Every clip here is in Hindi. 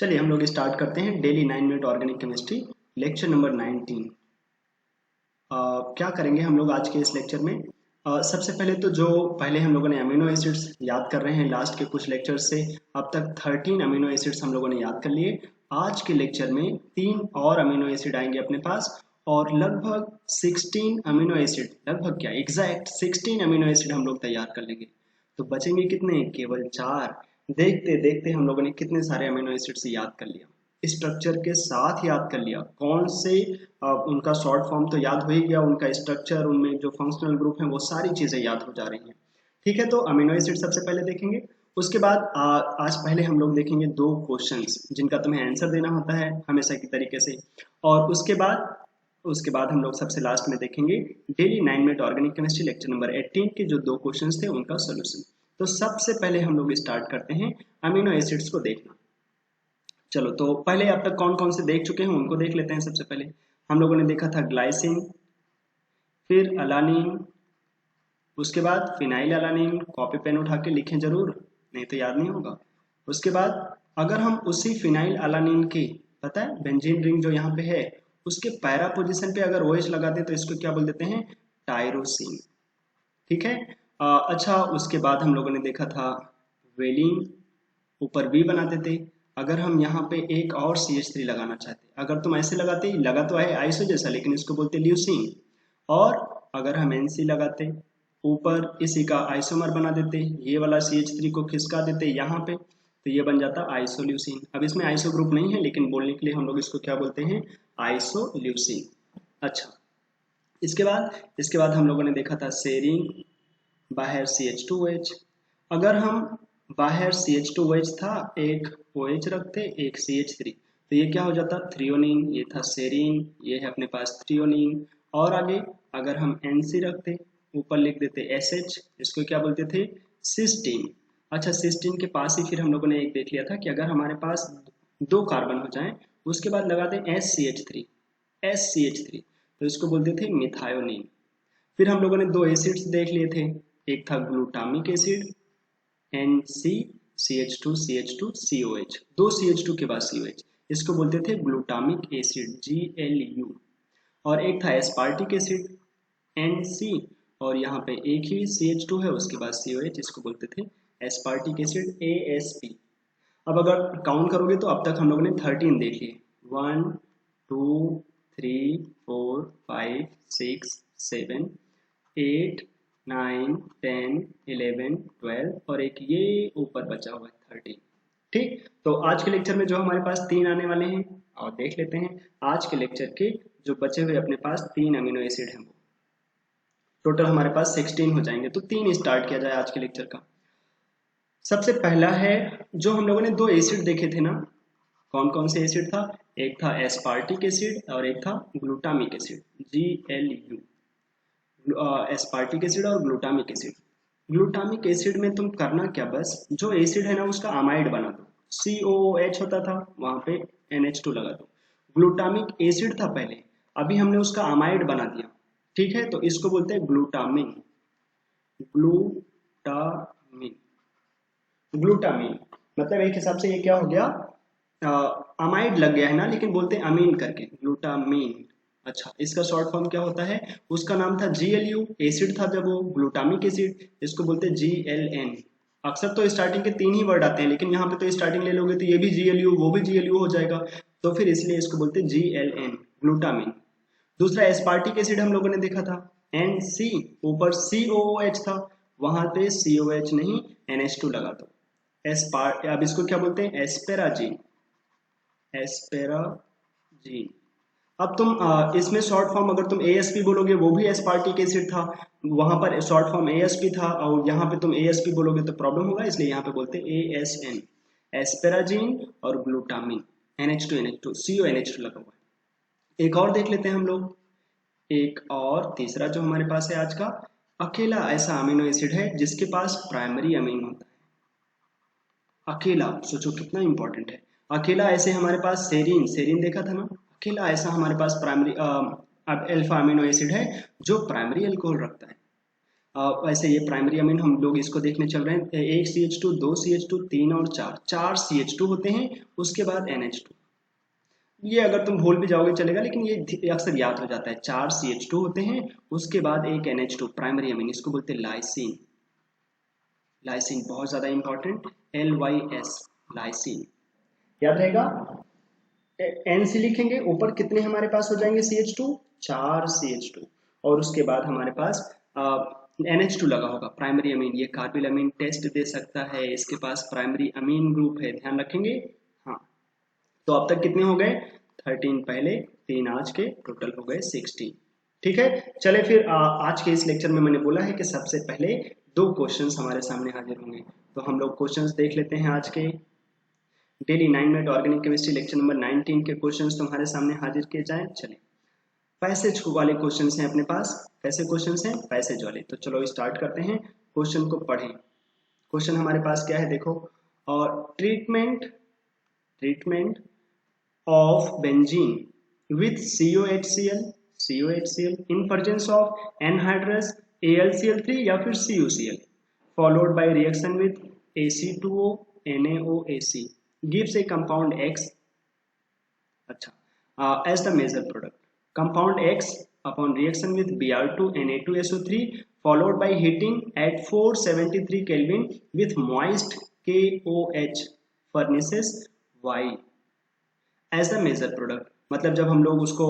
चलिए हम लोग स्टार्ट करते हैं daily 9 minute organic chemistry lecture number 19। क्या करेंगे हम लोग आज के इस लेक्चर में। सबसे पहले तो जो पहले हम लोगों ने अमीनो एसिड्स याद कर रहे हैं लास्ट के कुछ लेक्चर से, अब तक 13 अमीनो एसिड्स हम लोगों ने याद कर लिए। आज के लेक्चर में 3 और अमीनो एसिड आएंगे अपने पास और लगभग 16 अमीनो एसिड, लगभग क्या एग्जैक्ट 16 अमीनो एसिड हम लोग तैयार कर लेंगे। तो बचेंगे कितने? केवल 4। देखते देखते हम लोगों ने कितने सारे अमीनो एसिड्स याद कर लिया, स्ट्रक्चर के साथ याद कर लिया। कौन से उनका शॉर्ट फॉर्म तो याद हो ही गया, उनका स्ट्रक्चर, उनमें जो फंक्शनल ग्रुप है वो सारी चीजें याद हो जा रही हैं। ठीक है, तो अमीनो एसिड सबसे पहले देखेंगे। उसके बाद आज पहले हम लोग देखेंगे 2 क्वेश्चंस जिनका तुम्हें आंसर देना होता है हमेशा की तरीके से। और उसके बाद हम लोग सबसे लास्ट में देखेंगे daily 9 minute organic chemistry lecture number 18 के जो 2 क्वेश्चंस थे उनका सोल्यूशन। तो सबसे पहले हम लोग स्टार्ट करते हैं अमीनो एसिड्स को देखना। चलो, तो पहले अब तक कौन कौन से देख चुके हैं उनको देख लेते हैं। सबसे पहले हम लोगों ने देखा था ग्लाइसिन, फिर अलानिन, उसके बाद फिनाइल अलानिन। कॉपी पेन उठा के लिखें जरूर, नहीं तो याद नहीं होगा। उसके बाद अगर हम उसी फिनाइल अलानिन की, पता है बेंजीन रिंग जो यहाँ पे है, उसके पैरा पोजीशन पे अगर OH लगा दें तो इसको क्या बोल देते हैं? टायरोसिन। ठीक है। अच्छा, उसके बाद हम लोगों ने देखा था वेलिन, ऊपर V बनाते थे। अगर हम यहाँ पे एक और CH3 लगाना चाहते, अगर तुम ऐसे लगाते, लगा तो है आइसो जैसा, लेकिन इसको बोलते ल्यूसीन। और अगर हम NC लगाते, ऊपर इसी का आइसोमर बना देते, ये वाला CH3 को खिसका देते यहाँ पे, तो ये बन जाता आइसोल्यूसिन। अब इसमें आइसो ग्रुप नहीं है, लेकिन बोलने के लिए हम लोग इसको क्या बोलते हैं? आइसोल्यूसिन। अच्छा, इसके बाद हम लोगों ने देखा था सेरीन, बाहर CH2OH। अगर हम बाहर CH2OH था, एक OH रखते, एक CH3, तो ये क्या हो जाता? थ्रियोनिन। ये था सेरीन, ये है अपने पास थ्रियोनिन। और आगे अगर हम NC रखते, ऊपर लिख देते SH, इसको क्या बोलते थे? सिस्टीन। अच्छा, सिस्टीन के पास ही फिर हम लोगों ने एक देख लिया था कि अगर हमारे पास 2 कार्बन हो जाएं, उसके बाद लगा दें SCH3, तो इसको बोलते थे मिथायोनिन। फिर हम लोगों ने 2 एसिड्स देख लिए थे, एक था glutamic acid NC CH2CH2COH, 2 CH2 के बाद COH, इसको बोलते थे ग्लूटामिक एसिड GLU। और एक था एस्पार्टिक एसिड NC, और यहाँ पे एक ही CH2 है, उसके बाद COH, इसको बोलते थे एस्पार्टिक एसिड ASP। अब अगर काउंट करोगे तो अब तक हम लोगों ने 13 देख लिए, 1 2 3 4 5 6 7 8 9 10 11 12 और एक ये ऊपर बचा हुआ है 13। ठीक, तो आज के लेक्चर में जो हमारे पास 3 आने वाले हैं, और देख लेते हैं आज के लेक्चर के जो बचे हुए अपने पास 3 अमीनो एसिड हैं, वो टोटल हमारे पास 16 हो जाएंगे। तो 3 स्टार्ट किया जाए आज के लेक्चर का। सबसे पहला है, जो हम लोगों ने 2 एसिड देखे थे ना, कौन कौन से एसिड था? एक था एस्पार्टिक एसिड और एक था glutamic acid GLU। Aspartic acid और ग्लूटामिक एसिड। ग्लूटामिक एसिड में तुम करना क्या, बस जो एसिड है ना उसका अमाइड बना दो। COOH होता था, वहां पे NH2 लगा दो। ग्लूटामिक एसिड था पहले, अभी हमने उसका अमाइड बना दिया। ठीक है, तो इसको बोलते हैं ग्लूटामिन। ग्लूटामिन, ग्लूटामिन मतलब एक हिसाब से ये क्या हो गया? अमाइड लग गया है ना, लेकिन बोलते हैं अमीन करके, ग्लूटामिन। अच्छा, इसका शॉर्ट फॉर्म क्या होता है? उसका नाम था GLU, एसिड था जब वो ग्लूटामिक एसिड, इसको बोलते हैं GLN। अक्सर तो स्टार्टिंग के 3 ही वर्ड आते हैं, लेकिन यहाँ पे तो स्टार्टिंग ले लोगे तो ये भी GLU वो भी GLU हो जाएगा, तो फिर इसलिए इसको बोलते हैं GLN, ग्लूटामिन। दूसरा एस्पार्टिक एसिड हम लोगों ने देखा था NC, ऊपर COOH था, वहां पे COH नहीं NH2 लगा दो। अब इसको क्या बोलते हैं? एस्पेराजीन, एस्पेराजीन। अब तुम इसमें शॉर्ट फॉर्म अगर तुम ASP बोलोगे, वो भी एस्पार्टिक एसिड था, वहां पर शॉर्ट फॉर्म ASP था, और यहाँ पे तुम ASP बोलोगे तो प्रॉब्लम होगा, इसलिए यहाँ पे बोलते हैं ASN, एस्पेराजीन और ग्लूटामिन। NH2 CONH2 लगा हुआ है। एक और देख लेते हैं हम लोग, एक और तीसरा जो हमारे पास है आज का, अकेला ऐसा अमीनो एसिड है जिसके पास प्राइमरी अमीन होता है। अकेला, सोचो कितना इंपॉर्टेंट है। अकेला ऐसे हमारे पास सेरीन, सेरीन देखा था ना, अकेला ऐसा हमारे पास प्राइमरी अब अल्फा अमीनो एसिड है जो प्राइमरी अल्कोहल रखता है। वैसे ये प्राइमरी अमीन हम लोग इसको देखने चल रहे हैं। एक CH2, दो CH2, तीन और चार CH2 होते हैं, उसके बाद NH2। ये अगर तुम भूल भी जाओगे चलेगा, लेकिन ये अक्सर याद हो जाता है। चार CH2 होते हैं, उसके बाद एक NH2 प्राइमरी अमीन, इसको बोलते हैं लाइसिन। लाइसिन बहुत ज्यादा इंपॉर्टेंट, LYS लाइसिन याद रहेगा। NC लिखेंगे, ऊपर कितने हमारे पास हो जाएंगे CH2, चार CH2, और उसके बाद हमारे पास NH2 लगा होगा प्राइमरी अमीन। ये कार्बिल अमीन टेस्ट दे सकता है, इसके पास प्राइमरी अमीन ग्रुप है, ध्यान रखेंगे। हाँ, तो अब तक कितने हो गए, 13 पहले, 3 आज के, टोटल हो गए 16। ठीक है, चले फिर आज के इस लेक्चर में मैंने बोला है कि सबसे पहले दो क्वेश्चंस हमारे सामने हाजिर होंगे, तो हम लोग क्वेश्चंस देख लेते हैं आज के। Daily 9 minute organic chemistry lecture number 19 के क्वेश्चंस तुम्हारे सामने हाजिर किए जाएं। चले, पैसेज वाले क्वेश्चंस हैं अपने पास। कैसे क्वेश्चंस हैं, पैसेज वाले। तो चलो स्टार्ट करते हैं, क्वेश्चन को पढ़ें। क्वेश्चन हमारे पास क्या है देखो, और treatment treatment of benzene with COHCl in presence of anhydrous AlCl3 या फिर CuCl followed by reaction with AC2O NaOAC gives a compound X। अच्छा, as the major product, compound X upon reaction with Br2 Na2SO3 followed by heating at 473 Kelvin with moist KOH furnaces Y as the major product. मतलब जब हम लोग उसको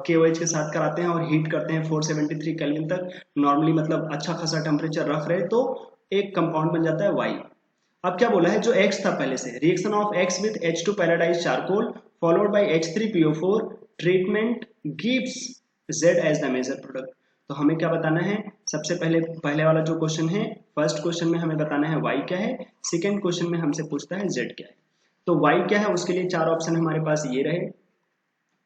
KOH के साथ कराते हैं और हीट करते हैं 473 केल्विन तक, नॉर्मली मतलब अच्छा खासा टेम्परेचर रख रहे, तो एक कंपाउंड बन जाता है Y। अब क्या बोला है, जो X था पहले से, reaction of X with H2 palladised charcoal followed by H3PO4 treatment gives Z as the major product. तो हमें क्या बताना है, सबसे पहले वाला जो क्वेश्चन है, फर्स्ट क्वेश्चन में हमें बताना है Y क्या है, सेकेंड क्वेश्चन में हमसे पूछता है Z क्या है। तो Y क्या है, उसके लिए चार ऑप्शन हमारे पास ये रहे,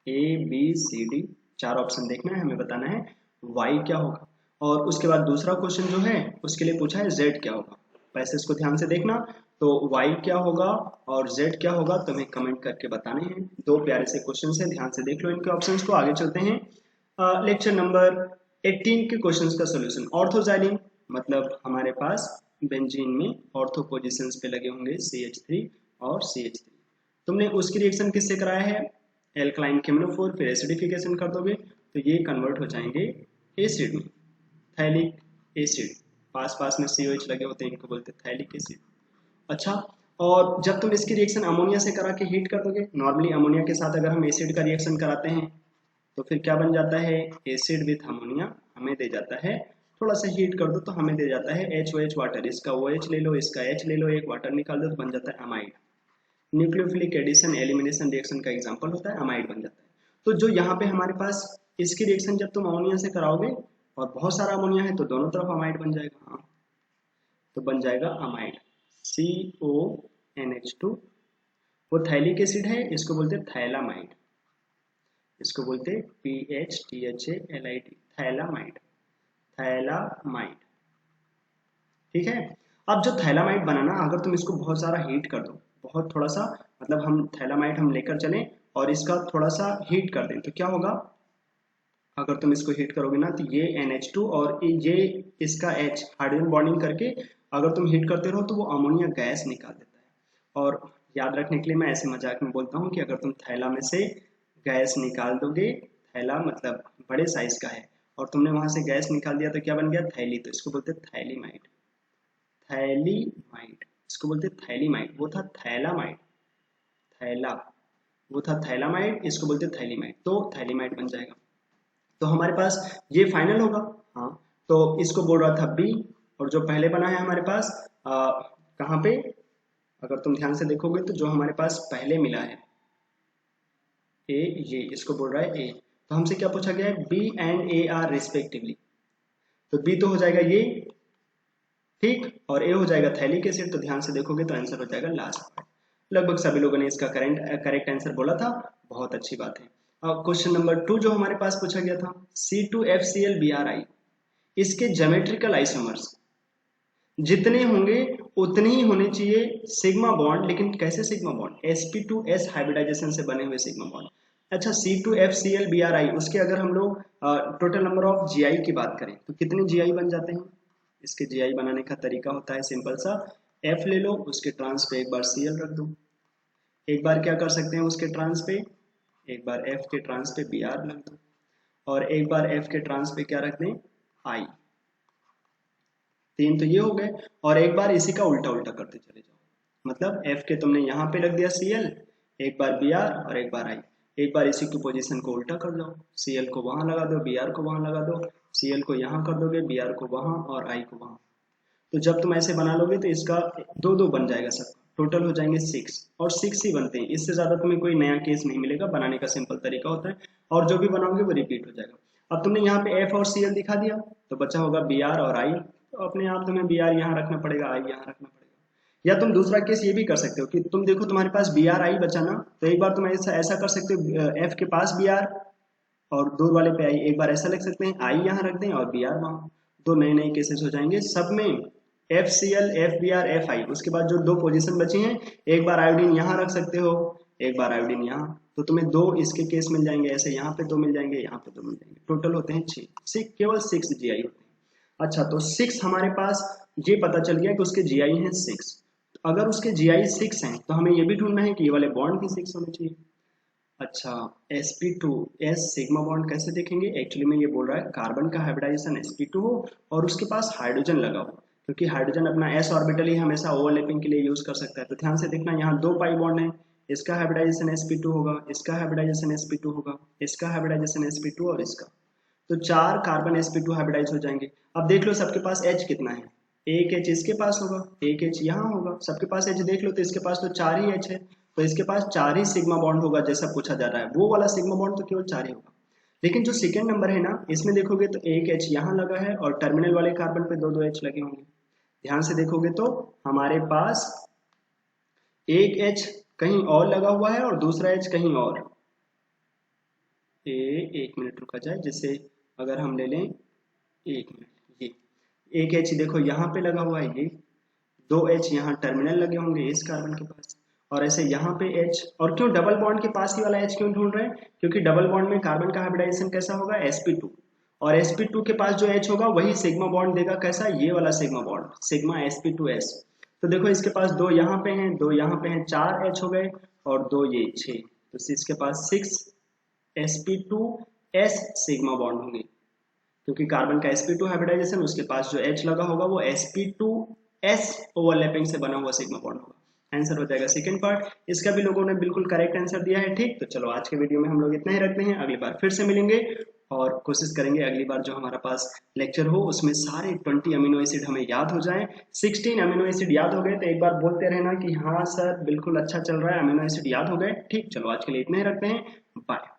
ABCD, चार ऑप्शन देखना है, हमें बताना है Y क्या होगा। और उसके बाद दूसरा क्वेश्चन जो है उसके लिए पूछा है Z क्या होगा। पैसेज को ध्यान से देखना, तो Y क्या होगा और Z क्या होगा तुम्हें कमेंट करके बताने हैं। दो प्यारे से क्वेश्चन है, ध्यान से देख लो इनके ऑप्शंस को। आगे चलते हैं लेक्चर नंबर 18 के क्वेश्चंस का सॉल्यूशन। ऑर्थोजाइलिन मतलब हमारे पास बेंजीन में ऑर्थो पोजीशंस पे लगे होंगे CH3 और CH3। तुमने उसकी रिएक्शन किससे कराया है, एल्कलाइन केमिनोफोर, फिर एसिडिफिकेशन कर दोगे तो ये कन्वर्ट हो जाएंगे एसिड में, थैलिक एसिड। पास पास में COH लगे होते हैं, इनको बोलते हैं थैलिक एसिड। अच्छा, और जब तुम इसकी रिएक्शन अमोनिया से करा के हीट कर दोगे, नॉर्मली अमोनिया के साथ अगर हम एसिड का रिएक्शन कराते हैं तो फिर क्या बन जाता है, एसिड विथ अमोनिया हमें दे जाता है, थोड़ा सा हीट कर दो तो हमें दे जाता है HOH वाटर। इसका OH ले लो, इसका H ले लो, एक वाटर निकाल दो तो बन जाता है amide. Nucleophilic addition elimination reaction का एग्जांपल होता है, अमाइड बन जाता है। तो जो यहाँ पे हमारे पास इसकी रिएक्शन जब तुम अमोनिया से कराओगे और बहुत सारा अमोनिया है तो दोनों तरफ अमाइड बन जाएगा। हाँ, तो बन जाएगा अमाइड CONH2। वो थैलिक एसिड है, इसको बोलते हैं थैलामाइड, इसको बोलते हैं PHTHALID, थैलामाइड, थैलामाइड। ठीक है, अब जो थैलामाइड बनाना, अगर तुम इसको बहुत सारा हीट कर दो, बहुत थोड़ा सा, मतलब हम थैलामाइड हम लेकर चलें और इसका थोड़ा सा हीट कर दें तो क्या होगा, अगर तुम इसको हीट करोगे ना तो ये NH2 और ये इसका H हाइड्रोजन बॉन्डिंग करके अगर तुम हीट करते रहो तो वो अमोनिया गैस निकाल देता है। और याद रखने के लिए मैं ऐसे मजाक में बोलता हूँ कि अगर तुम थैला में से गैस निकाल दोगे, थैला मतलब बड़े साइज का है, और तुमने वहां से गैस निकाल दिया तो क्या बन गया, थैली। तो इसको बोलते थैलीमाइड, थैलीमाइड, इसको बोलते थैलीमाइड। वो था थैलामाइड, थैला, वो था थैलामाइड, इसको बोलते थैलीमाइड, तो थैलीमाइड बन जाएगा। तो हमारे पास ये फाइनल होगा। हाँ, तो इसको बोल रहा था B, और जो पहले बना है हमारे पास कहाँ पे, अगर तुम ध्यान से देखोगे तो जो हमारे पास पहले मिला है A, ये इसको बोल रहा है A। तो हमसे क्या पूछा गया है, B and A are respectively, तो B तो हो जाएगा ये, ठीक, और A हो जाएगा थैलिक एसिड। तो ध्यान से देखोगे तो आंसर हो जाएगा लास्ट। लगभग सभी लोगों ने इसका करेक्ट आंसर बोला था, बहुत अच्छी बात है। क्वेश्चन नंबर 2 जो हमारे पास पूछा गया था, C2FClBrI, इसके ज्योमेट्रिकल आइसोमर्स जितने होंगे उतने ही होने चाहिए सिग्मा बॉन्ड, लेकिन कैसे सिग्मा बॉन्ड, sp2s हाइब्रिडाइजेशन से बने हुए सिग्मा बॉन्ड। अच्छा C2FClBrI उसके अगर हम लोग टोटल नंबर ऑफ जीआई की बात करें तो कितने जीआई बन जाते हैं? इसके जीआई बनाने का तरीका होता है सिंपल सा, F ले लो, उसके ट्रांस पे एक बार Cl रख दो, एक बार क्या कर सकते हैं उसके ट्रांस पे, एक बार F के ट्रांस पे Br रख दो, और एक बार F के ट्रांस पे क्या रख दें, I। तीन तो ये हो गए, और एक बार इसी का उल्टा उल्टा करते चले जाओ, मतलब F के तुमने यहाँ पे रख दिया Cl, एक बार Br और एक बार I, एक बार इसी की पोजीशन को उल्टा कर लो, Cl को वहां लगा दो, Br को वहां लगा दो, Cl को यहाँ कर दोगे, Br को वहां और I को वहां। तो जब तुम ऐसे बना लोगे तो इसका दो दो बन जाएगा सब, टोटल हो जाएंगे 6, और 6 ही बनते हैं, इससे ज्यादा तुम्हें कोई नया केस नहीं मिलेगा, बनाने का सिंपल तरीका होता है, और जो भी बनाओगे वो रिपीट हो जाएगा। अब तुमने यहाँ पे F और Cl दिखा दिया, तो बचा होगा Br और I, तो अपने आप तुम्हें Br यहाँ रखना पड़ेगा, I यहाँ रखना पड़ेगा। या तुम दूसरा केस ये भी कर सकते हो कि तुम देखो तुम्हारे पास Br I बचा ना, तो एक बार तुम ऐसा ऐसा कर सकते हो, F के पास Br और दूर वाले पे I, एक बार ऐसा लिख सकते हैं, I यहाँ रख दें और Br वहाँ, दो नए नए केसेस हो जाएंगे सब में, FCl FBr FI, उसके बाद जो दो पोजीशन बची हैं, एक बार आयोडीन यहाँ रख सकते हो, एक बार आयोडीन यहाँ, तो तुम्हें दो इसके केस मिल जाएंगे, ऐसे यहाँ पे दो मिल जाएंगे, यहाँ पे दो मिल जाएंगे, टोटल होते हैं 6, केवल 6 जीआई होते हैं। अच्छा, तो 6 हमारे पास ये पता चल गया कि उसके जीआई हैं 6, अगर उसके जीआई 6 हैं तो हमें ये भी ढूंढना है कि ये वाले बॉन्ड भी 6 होने चाहिए। अच्छा, sp2 s सिग्मा बॉन्ड कैसे देखेंगे, एक्चुअली में ये बोल रहा है कार्बन का हाइब्रिडाइजेशन sp2 हो और उसके पास हाइड्रोजन लगा हो, क्योंकि हाइड्रोजन अपना s ऑर्बिटल ही हमेशा ओवरलैपिंग के लिए यूज कर सकता है। तो ध्यान से देखना, यहाँ दो पाई बॉन्ड है, इसका हाइब्रिडाइजेशन sp2 होगा, इसका हाइब्रिडाइजेशन sp2 होगा, इसका हाइब्रिडाइजेशन sp2 और इसका, तो चार कार्बन sp2 हाइब्रिडाइज हो जाएंगे। अब देख लो सबके पास H कितना है, एक H इसके पास होगा, एक H यहाँ होगा, सबके पास H देख लो तो इसके पास तो चार ही H है, तो इसके पास चार ही सिग्मा बॉन्ड होगा, जैसा पूछा जा रहा है वो वाला सिग्मा बॉन्ड तो केवल चार ही होगा। लेकिन जो सेकेंड नंबर है ना, इसमें देखोगे तो एक H यहाँ लगा है और टर्मिनल वाले कार्बन पे दो दो H लगे होंगे। ध्यान से देखोगे तो हमारे पास एक H कहीं और लगा हुआ है और दूसरा H कहीं और, एक मिनट रुका जाए, जैसे अगर हम ले लें, एक मिनट, ये एक एच देखो यहाँ पे लगा हुआ है, ये दो एच यहाँ टर्मिनल लगे होंगे इस कार्बन के पास, और ऐसे यहाँ पे एच, और क्यों डबल बॉन्ड के पास ही वाला एच क्यों ढूंढ रहे हैं, क्योंकि डबल बॉन्ड में कार्बन का हाइब्रिडाइजेशन कैसा होगा, sp2, और sp2 के पास जो एच होगा वही सिग्मा बॉन्ड देगा, कैसा, ये वाला सिग्मा बॉन्ड, सिग्मा sp2s। तो देखो इसके पास दो यहाँ पे हैं, दो यहाँ पे हैं, चार एच हो गए, और दो ये 6, तो इसके पास 6 sp2s सिग्मा बॉन्ड होंगे, क्योंकि कार्बन का sp2 हाइब्रिडाइजेशन, उसके पास जो H लगा होगा वो sp2s ओवरलैपिंग से बना हुआ सिग्मा बॉन्ड होगा। आंसर हो जाएगा सेकंड पार्ट। इसका भी लोगों ने बिल्कुल करेक्ट आंसर दिया है। ठीक, तो चलो आज के वीडियो में हम लोग इतना ही रखते हैं, अगली बार फिर से मिलेंगे और कोशिश करेंगे अगली बार जो हमारा पास लेक्चर हो उसमें सारे 20 अमीनो एसिड हमें याद हो जाएं। 16 अमीनो एसिड याद हो गए तो एक बार बोलते रहना कि हाँ सर बिल्कुल अच्छा चल रहा है, अमीनो एसिड याद हो गए। ठीक, चलो आज के लिए इतना ही रखते हैं, बाय।